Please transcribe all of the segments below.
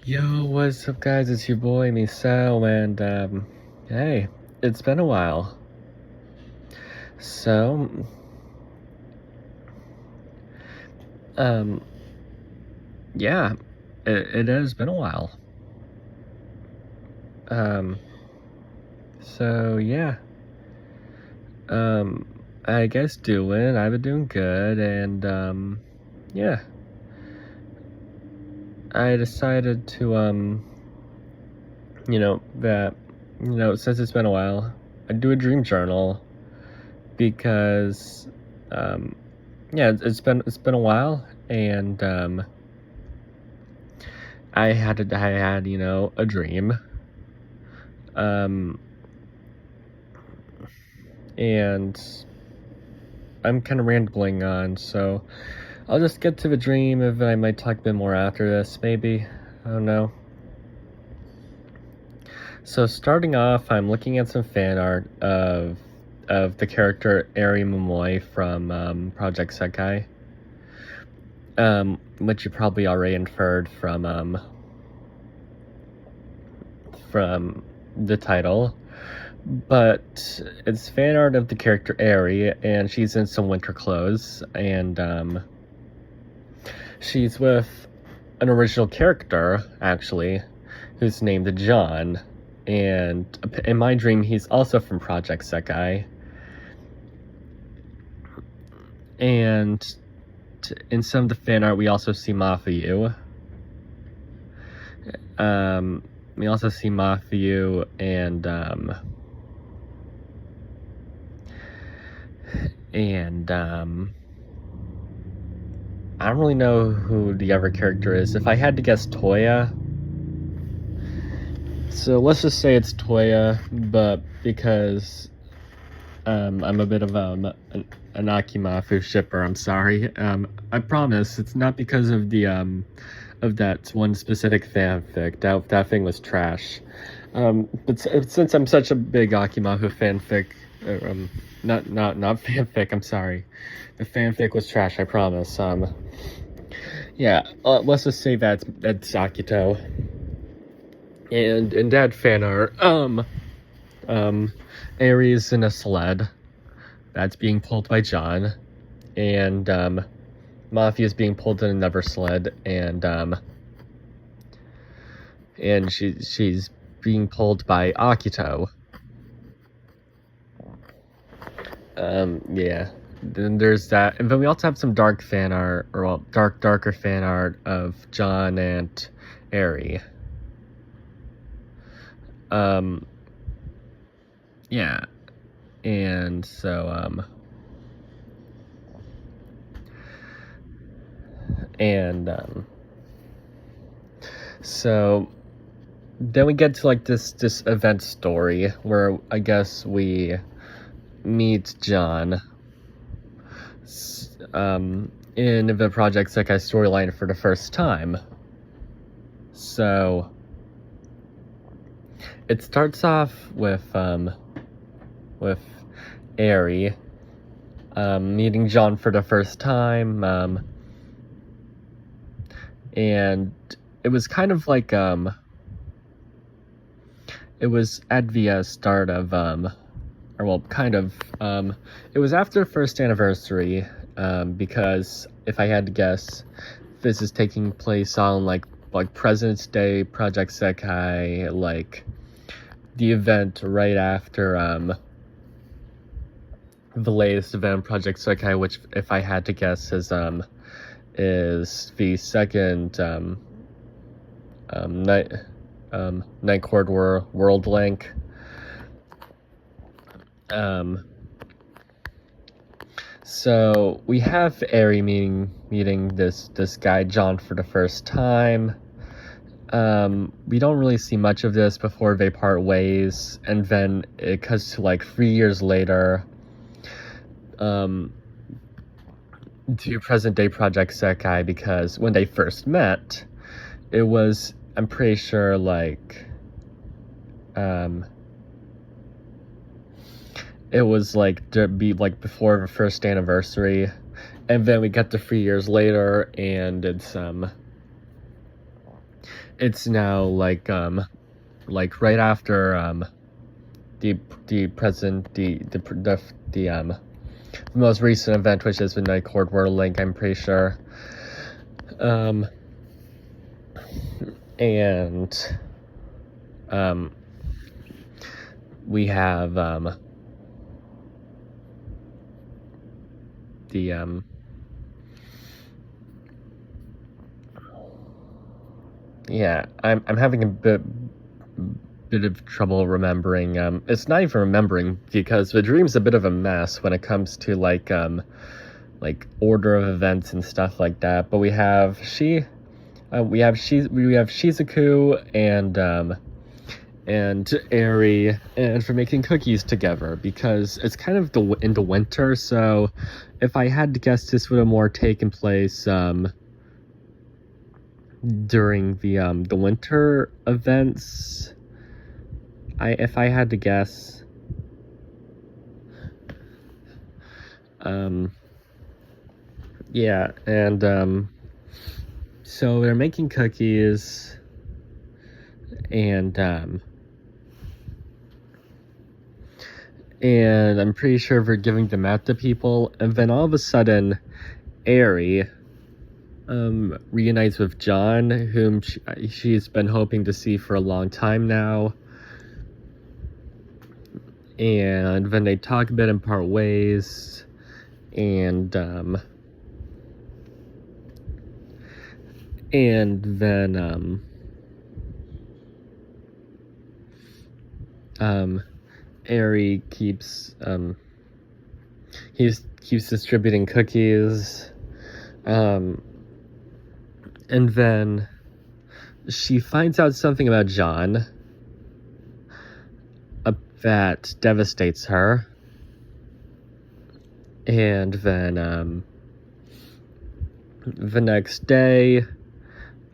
Yo, what's up, guys? It's your boy Misao, and hey, it's been a while. So, um, yeah, it has been a while. Um, so yeah, um, I guess I've been doing good, and yeah, I decided to that since it's been a while, I'd do a dream journal because um yeah, it's been a while, and I had a dream, um, and I'm kind of rambling on, so I'll just get to the dream. If I might talk a bit more after this, maybe, I don't know. So starting off, I'm looking at some fan art of the character Eri Momoy from Project Sekai, which you probably already inferred from the title, but it's fan art of the character Eri, and she's in some winter clothes, and she's with an original character, actually, who's named John, and in my dream, he's also from Project Sekai, and in some of the fan art, we also see Mafuyu. We also see Mafuyu and I don't really know who the other character is. If I had to guess, Toya. So let's just say it's Toya, but because I'm a bit of an Akimafu shipper, I'm sorry. I promise it's not because of the of that one specific fanfic. That thing was trash. But since I'm such a big Akimafu fanfic, not fanfic, I'm sorry. The fanfic was trash, I promise. Yeah, let's just say that's Akito. And in that fan art, Aries in a sled that's being pulled by John, and Mafia is being pulled in another sled, and she's being pulled by Akito. Yeah. Then there's that, and then we also have some darker fan art of John and Eri. Yeah, and so so then we get to like this event story where I guess we meet John in the Project Sekai storyline for the first time. So it starts off with Eri meeting John for the first time, and it was kind of like it was at the start of it was after first anniversary, because if I had to guess, this is taking place on like President's Day, Project Sekai, like the event right after the latest event, Project Sekai, which, if I had to guess, is the second Night Court World Link. So we have Eri meeting this guy John for the first time. We don't really see much of this before they part ways, and then it cuts to like 3 years later, to present day Project Sekai, because when they first met, it was, I'm pretty sure, like it was like to be like before the first anniversary, and then we get to 3 years later, and it's it's now like right after the present the most recent event, which is Midnight Court Whirling, I'm pretty sure. And we have yeah, I'm having a bit of trouble remembering. It's not even remembering, because the dream's a bit of a mess when it comes to like order of events and stuff like that. But we have Shizuku and Eri, and for making cookies together, because it's kind of in the winter. So if I had to guess, this would have more taken place during the winter events. If I had to guess, yeah, and so they're making cookies, and I'm pretty sure they're giving them out to people, and then all of a sudden, Eri reunites with John, whom she's been hoping to see for a long time now. And then they talk a bit and part ways, and then Eri keeps distributing cookies, and then she finds out something about John that devastates her, and then the next day,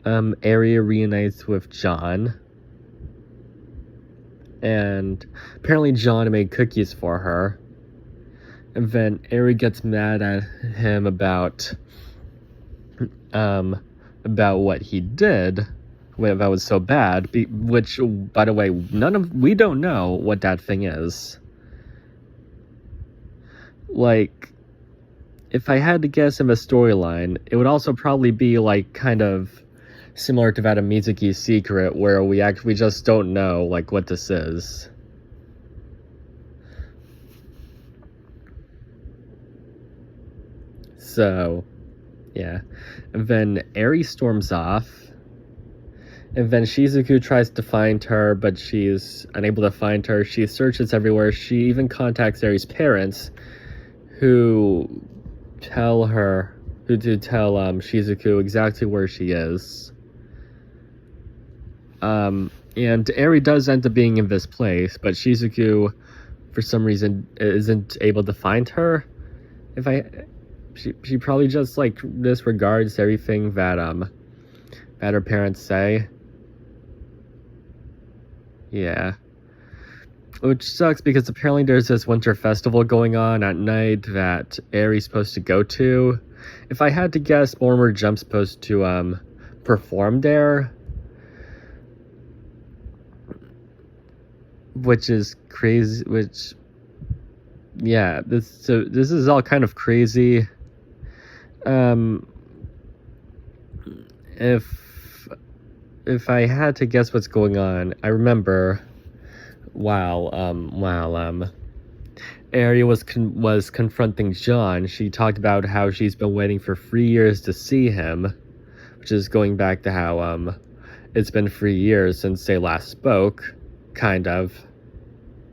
Eri reunites with John, and apparently John made cookies for her, and then Eri gets mad at him about what he did. That was so bad, which, by the way, we don't know what that thing is. Like, if I had to guess in the storyline, it would also probably be like kind of similar to that of Mizuki's Secret, where we just don't know like what this is. So, yeah, and then Eri storms off. And then Shizuku tries to find her, but she's unable to find her. She searches everywhere. She even contacts Eri's parents, who tell Shizuku exactly where she is. And Eri does end up being in this place, but Shizuku, for some reason, isn't able to find her. She probably just like disregards everything that her parents say. Yeah. Which sucks, because apparently there's this winter festival going on at night that Eri's supposed to go to. If I had to guess, Mortimer Jump's supposed to perform there. Which is crazy, yeah, this is all kind of crazy. If I had to guess what's going on, I remember while Eri was confronting John, she talked about how she's been waiting for 3 years to see him, which is going back to how it's been 3 years since they last spoke, kind of,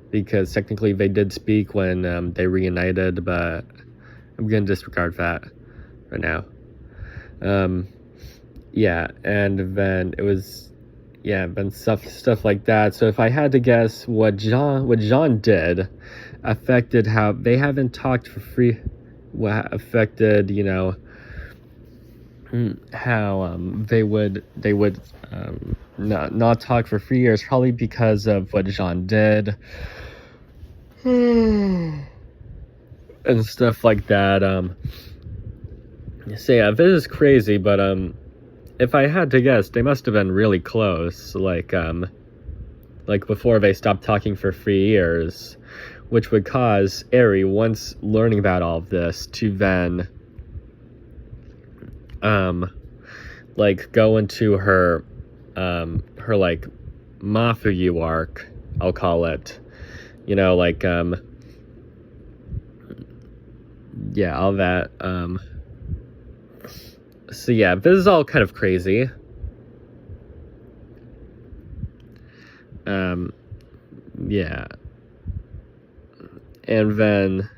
because technically they did speak when they reunited, but I'm gonna disregard that right now. Yeah, and then it was, been stuff like that. So if I had to guess, what John did affected how they haven't talked for free, what affected, how they would not talk for 3 years, probably because of what John did. And stuff like that. So yeah, this is crazy, but if I had to guess, they must have been really close, like before they stopped talking for 3 years, which would cause Eri, once learning about all of this, to then like go into her like Mafuyu arc, I'll call it, you know, like yeah, all that. So yeah, this is all kind of crazy. Yeah. And then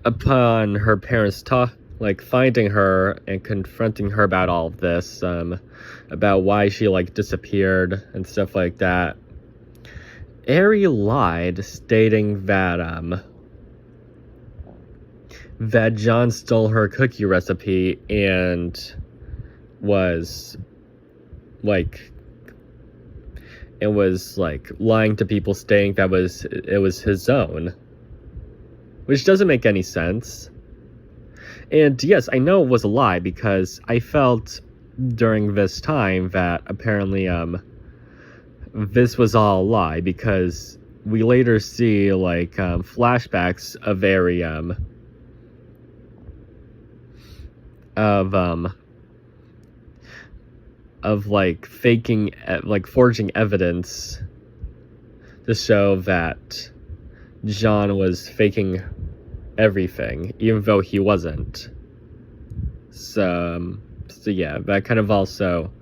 upon her parents like finding her and confronting her about all of this, about why she like disappeared and stuff like that, Eri lied, stating that that John stole her cookie recipe and was like lying to people, stating that it was his own, which doesn't make any sense. And yes, I know it was a lie, because I felt during this time that apparently this was all a lie, because we later see like flashbacks of Eri of like faking, like forging evidence to show that John was faking everything, even though he wasn't. So yeah, that kind of also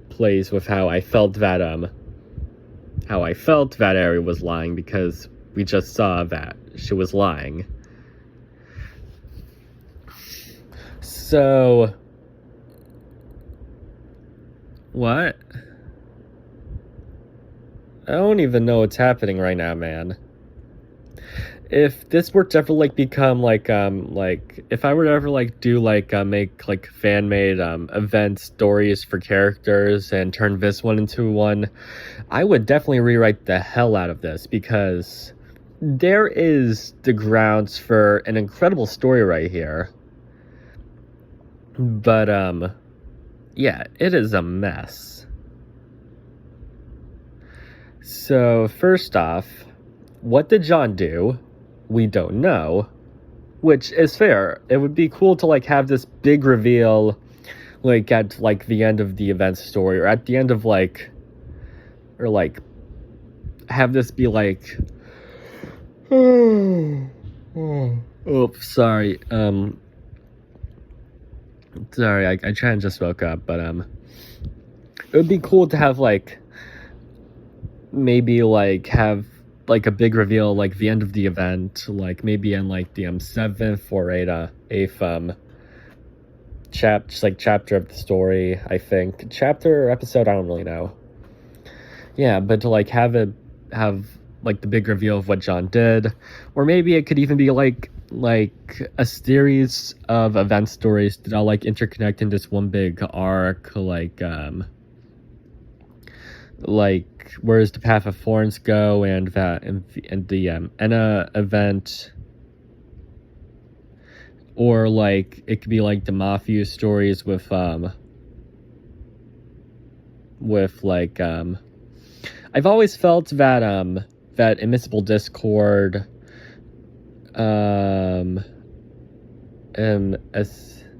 plays with how I felt that Eri was lying, because we just saw that she was lying. So what? I don't even know what's happening right now, man. If this were to ever like become like if I were to ever like do like make like fan-made event stories for characters and turn this one into one, I would definitely rewrite the hell out of this, because there is the grounds for an incredible story right here. But yeah, it is a mess. So first off, what did John do? We don't know, which is fair. It would be cool to like have this big reveal like at like the end of the event story, or at the end of like, or like have this be like oops, sorry. Sorry, I try and just woke up, but it would be cool to have like maybe like have like a big reveal like the end of the event, like maybe in like the 7th or 8th chapter of the story, I think. Chapter or episode, I don't really know. Yeah, but to like have like the big reveal of what John did, or maybe it could even be like a series of event stories that all like interconnect in this one big arc, like where's the Path of Thorns go, and that and the Enna event, or like it could be like the Mafia stories with like I've always felt that that Immiscible Discord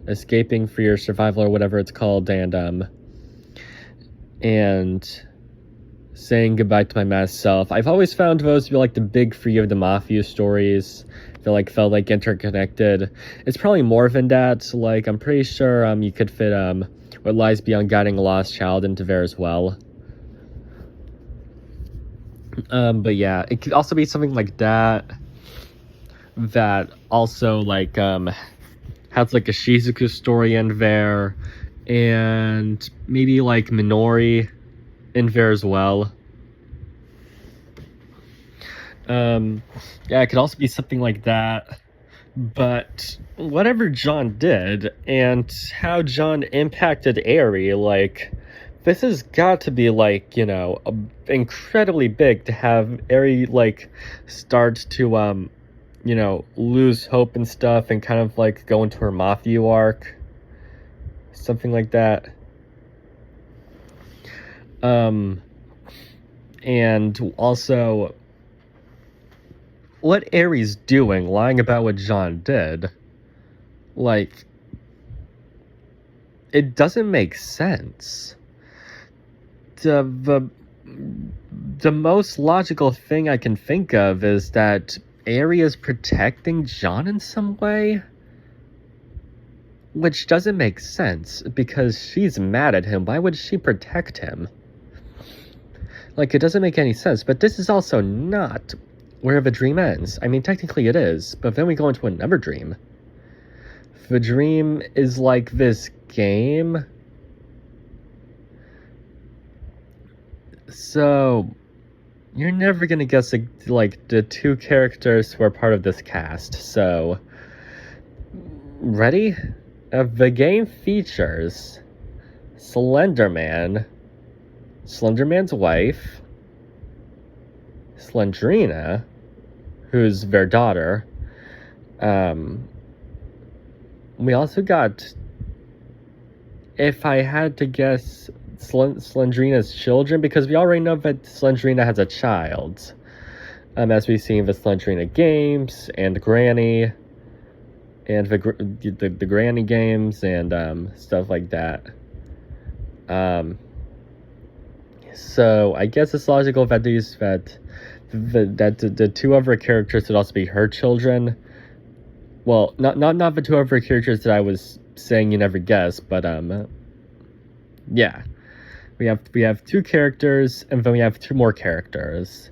escaping for your survival, or whatever it's called, and saying goodbye to my masked self, I've always found those to be like the big three of the Mafia stories that like felt like interconnected. It's probably more than that. Like I'm pretty sure you could fit What Lies Beyond Guiding a Lost Child into there as well. But yeah, it could also be something like that also like has like a Shizuku story in there, and maybe like Minori in there as well. Yeah, it could also be something like that. But whatever John did and how John impacted Eri, like this has got to be like, you know, incredibly big to have Eri like start to lose hope and stuff and kind of like go into her Matthew arc. Something like that. And also, what Aries doing lying about what John did? Like, it doesn't make sense. The most logical thing I can think of is that Aries is protecting John in some way, which doesn't make sense because she's mad at him. Why would she protect him? Like, it doesn't make any sense. But this is also not where the dream ends. I mean, technically it is, but then we go into another dream. The dream is like this game. So, you're never gonna guess like the two characters who are part of this cast. So, ready? The game features Slenderman, Slenderman's wife, Slendrina, who's their daughter. We also got, if I had to guess, Slendrina's children, because we already know that Slendrina has a child. As we've seen the Slendrina games and Granny, and the Granny games and stuff like that. So I guess it's logical that the two other characters would also be her children. Well, not the two other characters that I was saying you never guess, but yeah. We have two characters, and then we have two more characters.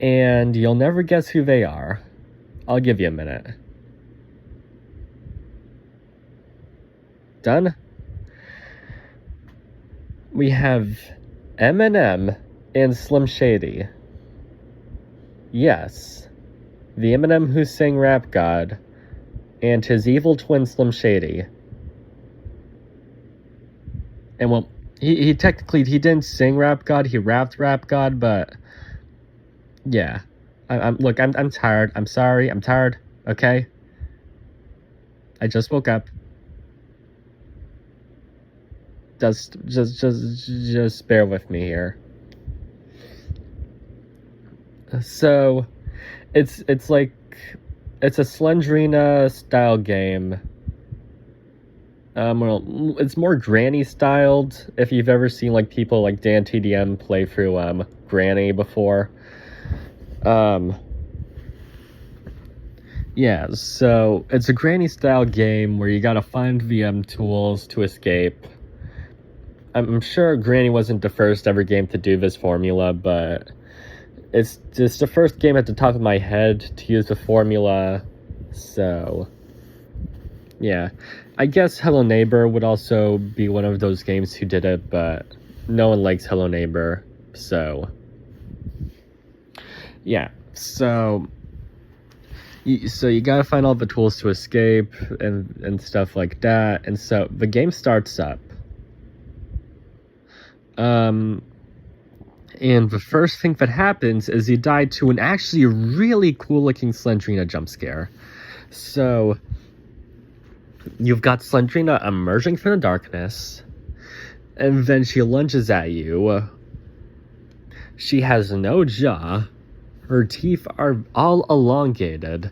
And you'll never guess who they are. I'll give you a minute. Done? We have Eminem and Slim Shady. Yes. The Eminem who sang Rap God, and his evil twin Slim Shady. And well, he technically, he didn't sing Rap God, he rapped Rap God, but yeah. I'm tired. I'm sorry. I'm tired. Okay? I just woke up. Just bear with me here. So, it's a Slendrina style game. Well, it's more Granny styled. If you've ever seen like people like Dan TDM play through Granny before. Yeah, so it's a Granny style game where you gotta find VM tools to escape. I'm sure Granny wasn't the first ever game to do this formula, but it's just the first game at the top of my head to use the formula, so yeah. I guess Hello Neighbor would also be one of those games who did it, but no one likes Hello Neighbor, so yeah. So you gotta find all the tools to escape and stuff like that, and so the game starts up. And the first thing that happens is you die to an actually really cool looking Slendrina jump scare. So you've got Slendrina emerging from the darkness, and then she lunges at you. She has no jaw. Her teeth are all elongated,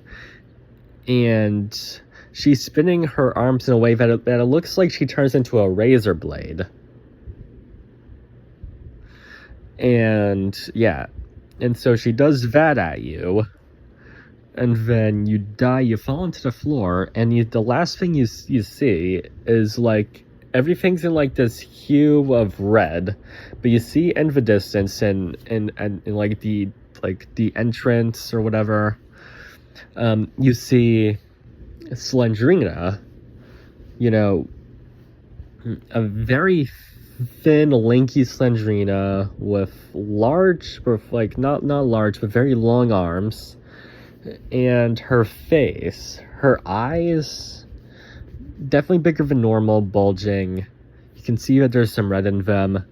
and she's spinning her arms in a way that it looks like she turns into a razor blade. And yeah, and so she does that at you, and then you die, you fall into the floor, and the last thing you see is like everything's in like this hue of red, but you see in the distance and like the entrance or whatever, you see Slendrina, a very thin, lanky Slendrina with not large, but very long arms, and her face, her eyes, definitely bigger than normal, bulging. You can see that there's some red in them.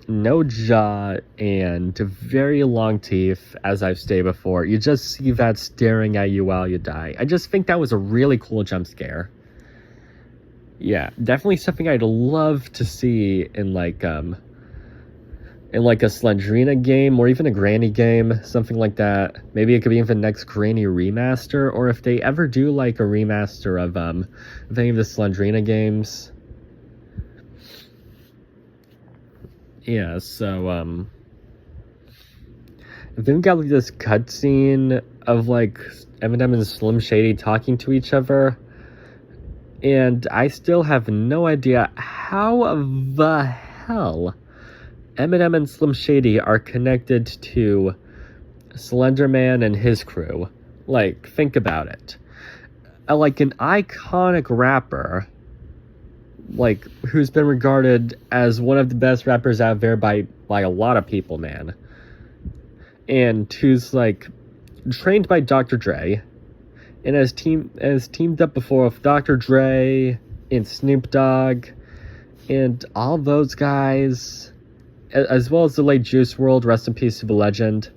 no jaw and very long teeth, as I've stated before. You just see that staring at you while you die. I just think that was a really cool jump scare. Yeah, definitely something I'd love to see in like a Slendrina game or even a Granny game, something like that. Maybe it could be even the next Granny remaster, or if they ever do like a remaster of any of the Slendrina games. Yeah, so then we got like this cutscene of like Eminem and Slim Shady talking to each other. And I still have no idea how the hell Eminem and Slim Shady are connected to Slender Man and his crew. Like, think about it. Like an iconic rapper, like, who's been regarded as one of the best rappers out there by a lot of people, man. And who's like trained by Dr. Dre. And has teamed up before with Dr. Dre and Snoop Dogg and all those guys, as well as the late Juice WRLD, rest in peace to the legend.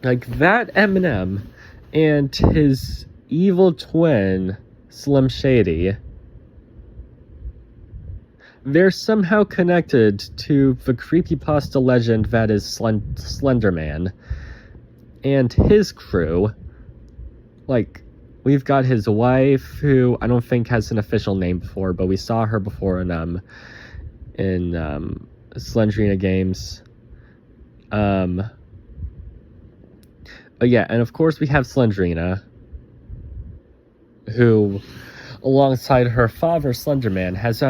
Like, that Eminem and his evil twin, Slim Shady, they're somehow connected to the creepypasta legend that is Slender Man and his crew. Like, we've got his wife, who I don't think has an official name before, but we saw her before in Slendrina games. But yeah, and of course we have Slendrina, who, alongside her father, Slenderman, has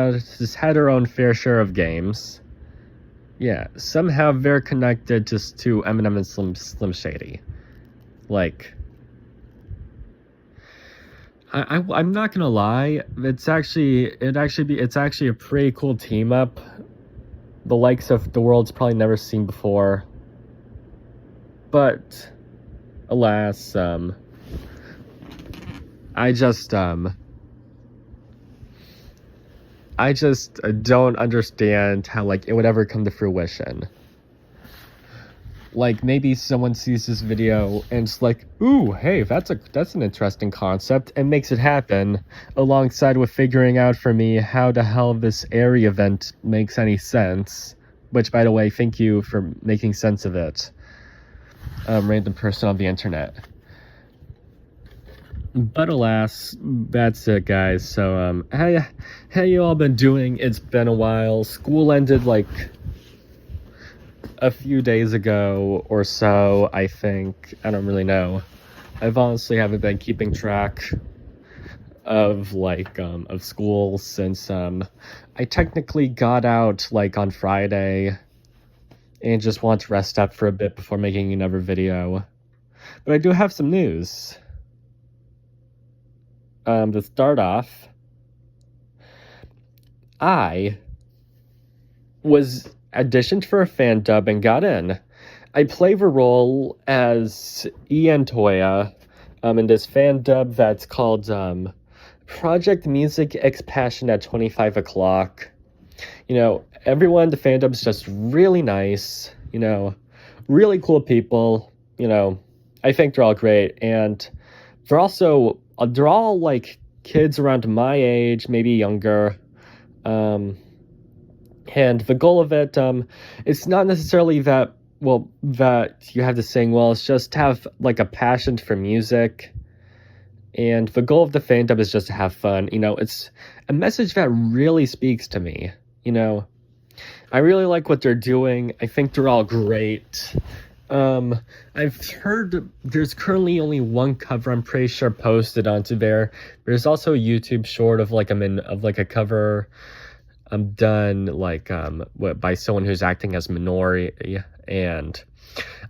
had her own fair share of games. Yeah, somehow they're connected to Eminem and Slim Shady. Like, I'm not gonna lie, it's actually a pretty cool team up, the likes of the world's probably never seen before. But alas, I just don't understand how like it would ever come to fruition. Like, maybe someone sees this video and it's like, ooh, hey, that's an interesting concept, and makes it happen, alongside with figuring out for me how the hell this Airy event makes any sense. Which, by the way, thank you for making sense of it, random person on the internet. But alas, that's it, guys. So, how you all been doing? It's been a while. School ended like a few days ago or so, I think. I don't really know. I've honestly haven't been keeping track of of school since I technically got out like on Friday and just want to rest up for a bit before making another video. But I do have some news. To start off, I was auditioned for a fan dub and got in. I play the role as Ian Toya in this fan dub that's called Project Music X Passion at 25 o'clock. You know, everyone in the fandub's just really nice, you know, really cool people, you know. I think they're all great, and they're all like kids around my age, maybe younger. And the goal of it, it's not necessarily that you have to sing well, it's just to have like a passion for music. And the goal of the fandom is just to have fun. You know, it's a message that really speaks to me. You know, I really like what they're doing. I think they're all great. I've heard there's currently only one cover, I'm pretty sure, posted onto there. There's also a YouTube short of like a cover done like by someone who's acting as Minori, and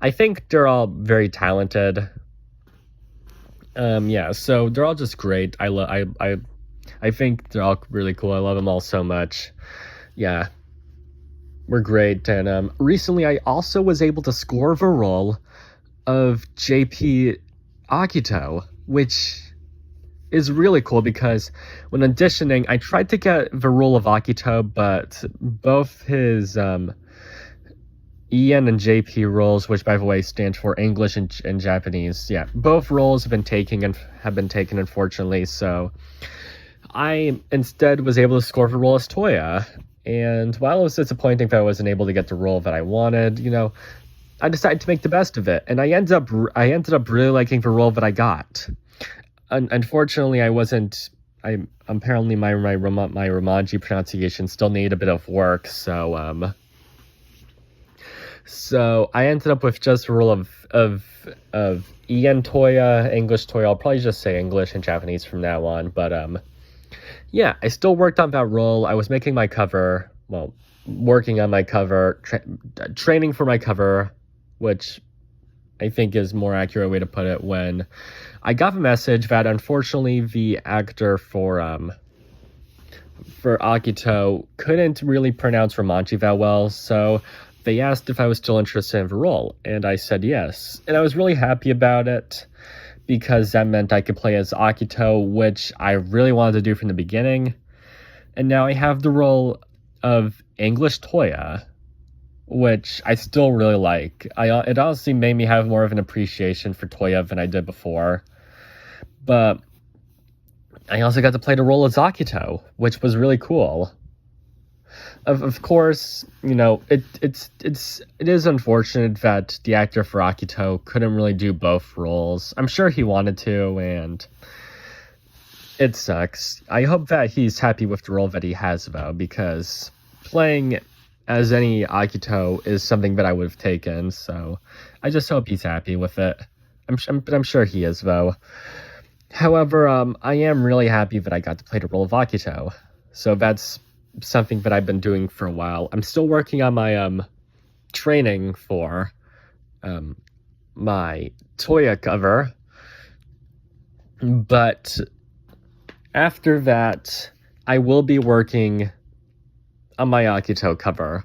I think they're all very talented. Yeah, so they're all just great. I think they're all really cool. I love them all so much. Yeah, we're great. And recently I also was able to score the role of JP Akito, which is really cool because when auditioning, I tried to get the role of Akito, but both his EN and JP roles, which by the way stand for English and Japanese, yeah, both roles have been taken unfortunately. So I instead was able to score the role as Toya. And while it was disappointing that I wasn't able to get the role that I wanted, I decided to make the best of it, and I ended up really liking the role that I got. Unfortunately, I wasn't. Apparently my Romanji pronunciation still needed a bit of work, so I ended up with just the role of EN Toya, English Toya. I'll probably just say English and Japanese from now on, but yeah, I still worked on that role. I was making my cover, working on my cover, training for my cover, which I think is more accurate way to put it, when I got the message that unfortunately the actor for Akito couldn't really pronounce Romanji that well, so they asked if I was still interested in the role, and I said yes. And I was really happy about it, because that meant I could play as Akito, which I really wanted to do from the beginning. And now I have the role of English Toya, which I still really like. It honestly made me have more of an appreciation for Toya than I did before. But I also got to play the role as Akito, which was really cool. Of course, it is unfortunate that the actor for Akito couldn't really do both roles. I'm sure he wanted to, and it sucks. I hope that he's happy with the role that he has, though, because playing as any Akito is something that I would have taken, so I just hope he's happy with it. I'm sure he is, though. However, I am really happy that I got to play the role of Akito, so that's something that I've been doing for a while. I'm still working on my training for my Toya cover, but after that, I will be working on my Akito cover.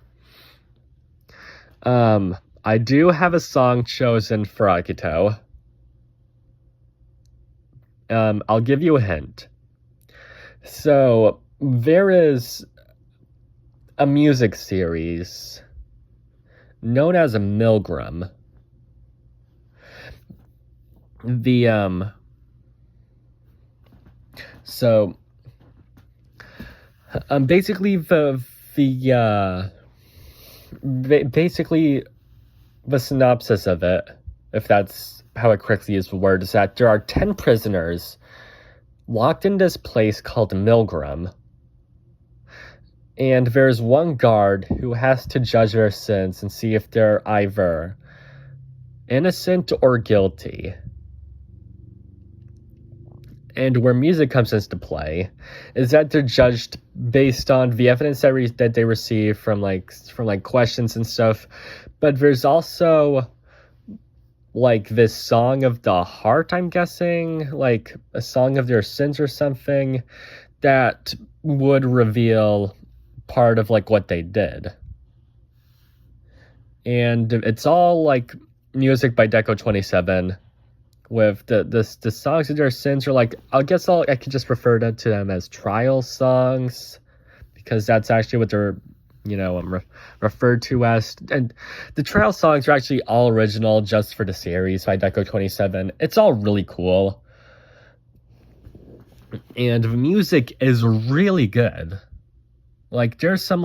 I do have a song chosen for Akito. I'll give you a hint. So there is a music series known as a Milgram. Basically the synopsis of it, if that's how I correctly use the word, is that there are 10 prisoners locked in this place called Milgram. And there's one guard who has to judge their sins and see if they're either innocent or guilty. And where music comes into play is that they're judged based on the evidence that they receive from questions and stuff. But there's also this song of the heart, I'm guessing, like a song of their sins or something, that would reveal part of what they did. And it's all music by Deco 27, with the songs of their sins are I could just refer to them as trial songs, because that's actually what they're referred to as. And the trial songs are actually all original just for the series by Deco 27. It's all really cool, and the music is really good. There's some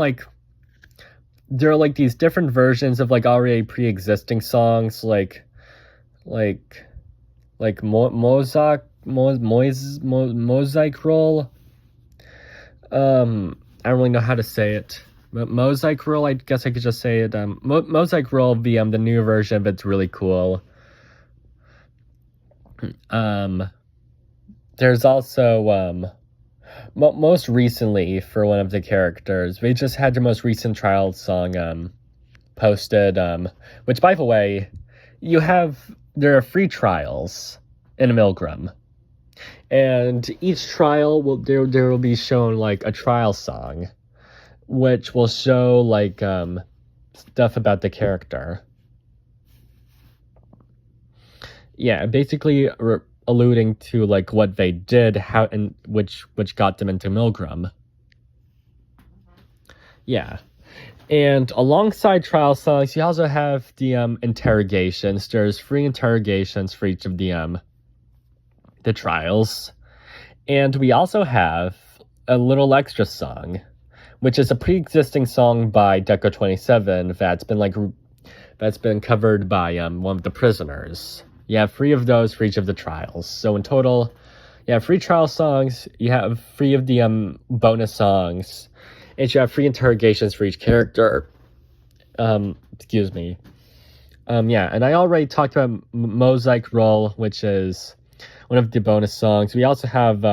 there are these different versions of already pre-existing songs, mosaic roll. I don't really know how to say it, but mosaic roll, I guess I could just say it. Mosaic roll, the new version of it's really cool. There's also most recently, for one of the characters, they just had their most recent trial song posted, which, by the way, there are free trials in Milgram, and each trial there will be shown a trial song, which will show stuff about the character. Yeah, basically a alluding to like what they did, how and which got them into Milgram. Yeah. And alongside trial songs, you also have the interrogations. There's 3 interrogations for each of the trials. And we also have a little extra song, which is a pre-existing song by Deco 27 that's been covered by one of the prisoners. You have 3 of those for each of the trials. So in total, you have 3 trial songs, you have 3 of the bonus songs, and you have 3 interrogations for each character. Excuse me. Yeah, and I already talked about Mosaic Roll, which is one of the bonus songs. We also have,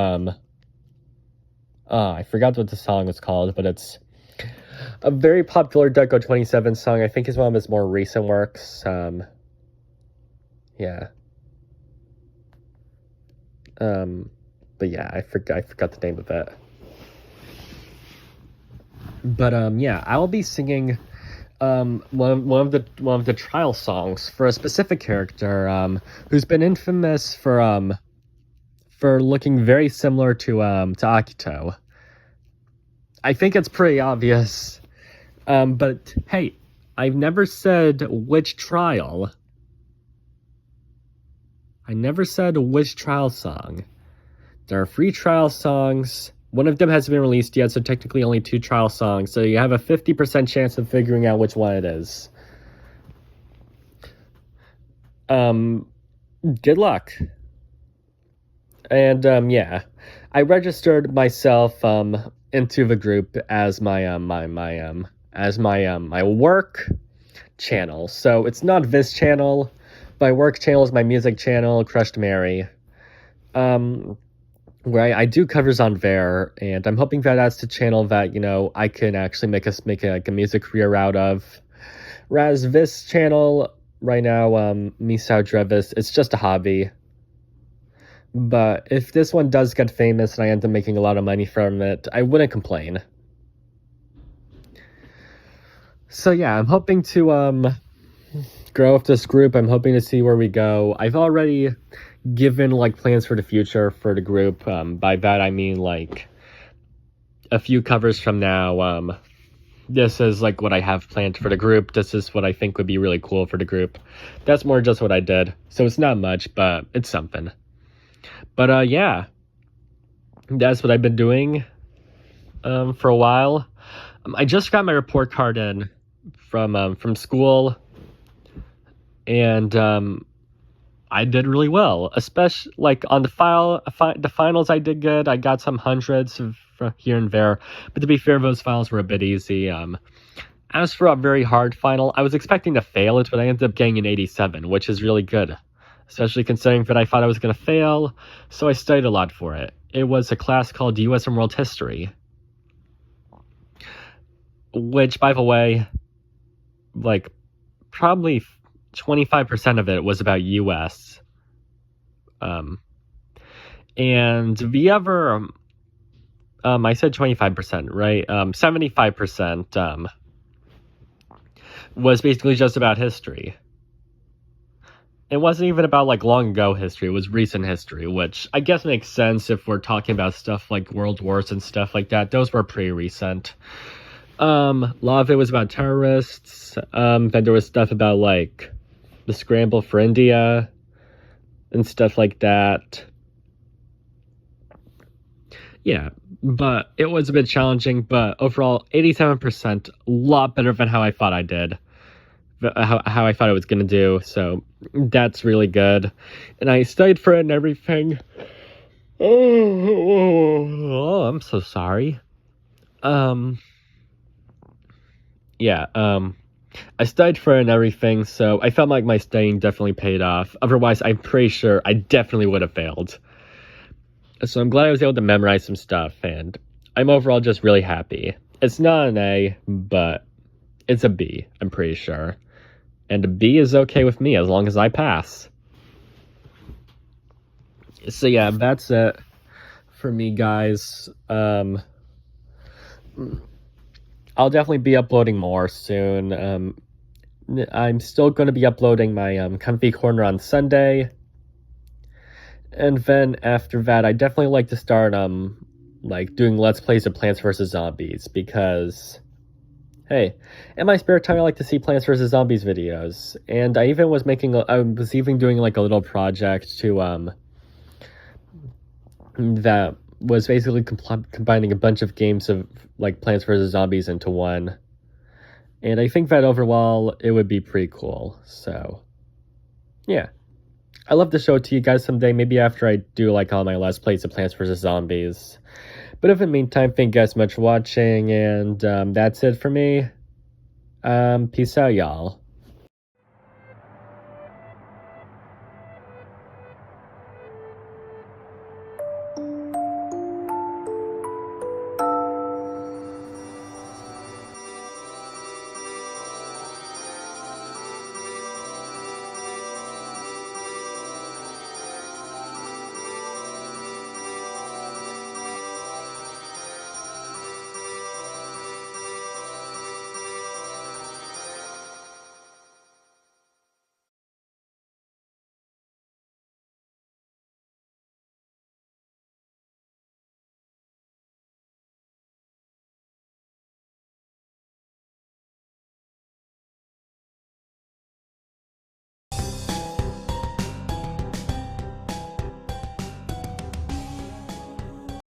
I forgot what the song was called, but it's a very popular Deco 27 song. I think it's one of his more recent works. Yeah. But yeah, I forgot the name of it. But yeah, I will be singing one of the trial songs for a specific character who's been infamous for looking very similar to Akito. I think it's pretty obvious. But hey, I've never said which trial. I never said which trial song. There are 3 trial songs. One of them hasn't been released yet, so technically only 2 trial songs. So you have a 50% chance of figuring out which one it is. Good luck. And yeah, I registered myself into the group as my my work channel. So it's not this channel. My work channel is my music channel, Crushed Mary. Where I do covers on there, and I'm hoping that that's the channel that, you know, I can actually make a music career out of. Whereas this channel right now, Misao Drevis, it's just a hobby. But if this one does get famous and I end up making a lot of money from it, I wouldn't complain. So yeah, I'm hoping to grow with this group. I'm hoping to see where we go. I've already given like plans for the future for the group. By that I mean like a few covers from now. This is like what I have planned for the group. This is what I think would be really cool for the group. That's more just what I did. So it's not much, but it's something. But yeah, that's what I've been doing for a while. I just got my report card in from school, and I did really well, especially like on the finals. I did good. I got some hundreds from here and there, but to be fair, those finals were a bit easy. As for a very hard final, I was expecting to fail it, but I ended up getting an 87, which is really good, especially considering that I thought I was going to fail, so I studied a lot for it. It was a class called U.S. and World History, which, by the way, like probably 25% of it was about U.S. And the other, I said 25%, right? 75% was basically just about history. It wasn't even about like long ago history, it was recent history, which I guess makes sense if we're talking about stuff like world wars and stuff like that. Those were pretty recent. A lot of it was about terrorists. Then there was stuff about like the scramble for India and stuff like that. Yeah, but it was a bit challenging, but overall 87%, a lot better than how I thought I did. How I thought I was going to do, so that's really good. And I studied for it and everything. Oh, I'm so sorry. Yeah, I studied for it and everything, so I felt like my studying definitely paid off. Otherwise, I'm pretty sure I definitely would have failed. So I'm glad I was able to memorize some stuff, and I'm overall just really happy. It's not an A, but it's a B, I'm pretty sure. And a B is okay with me as long as I pass. So yeah, that's it for me, guys. I'll definitely be uploading more soon. I'm still going to be uploading my Comfy Corner on Sunday. And then after that, I definitely like to start like doing Let's Plays of Plants vs Zombies, because hey, in my spare time I like to see Plants vs Zombies videos. And I even was I was even doing like a little project to that was basically combining a bunch of games of like Plants vs Zombies into one. And I think that overall it would be pretty cool. So yeah, I'd love to show it to you guys someday, maybe after I do like all my Let's Plays of Plants vs Zombies. But in the meantime, thank you guys so much for watching, and that's it for me. Peace out, y'all.